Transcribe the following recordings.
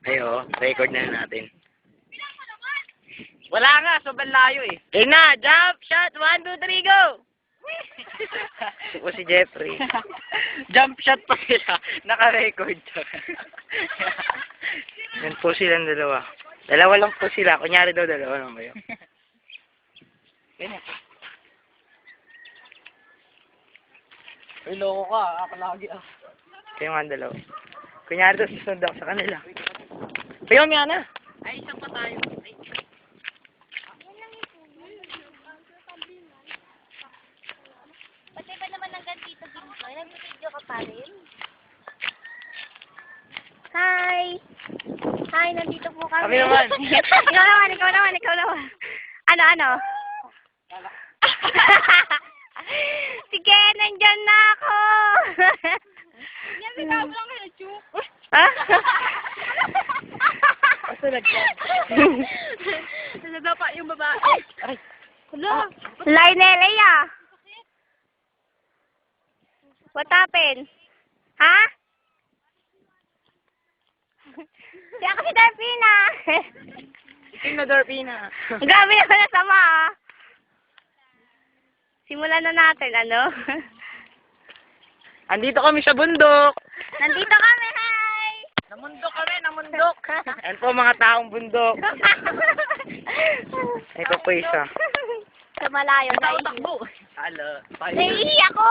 Ayo, record na natin. Wala nga, sobrang layo eh. Okay na, jump, shot, 1, 2, 3, go! Ito po si Jeffrey. Jump shot pa sila. Naka-record. Yan po silang dalawa. Dalawa lang po sila. Kunyari daw, dalawa lang kayo. Ganyan. Uy, loko ka. Ako lagi ah. Kayo nga dalawa. Kunyari daw, susunod ako sa kanila. Kayo, miya na. Ay, isang pa tayo. Ay. Pati ba naman hanggang dito dito? Nag-video ka pa rin? Hi! Hi, nandito po kami. Kami naman. ikaw naman. Ano? Sige, nandyan na ako! Yan, sinabla lang na chuk. Ha? Pasunod ka. Nalaga pa yung babae. Ay. Hala. Lionel, ah. What happened? Ha? Di ako si Darpina. Ikaw na, Dorpina. Grabe naman na sama, ah. Simulan na natin, ano? Andito kami sa bundok. Nandito kami, hi! Namundok kami, namundok. Yan po mga taong bundok. Ito po isa. Sa malayo, Tao naiiyak. takbo. Hala. Naiiyak ko!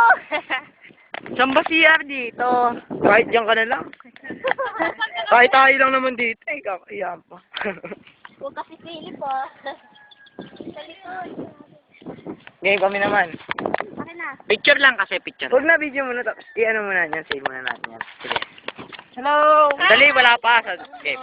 Saan ba si CR dito? Kahit dyan ka na lang. Kahit tayo lang naman dito. Eh, kakayaan pa. Huwag kasi Philip, ah. Sa likod. Ngayon kami naman. Akin na. Picture lang kasi, picture. Huwag na video muna. Tapos i-ano muna yan. Save muna natin yan. Sige. Hello. Dali, wala pa. Okay.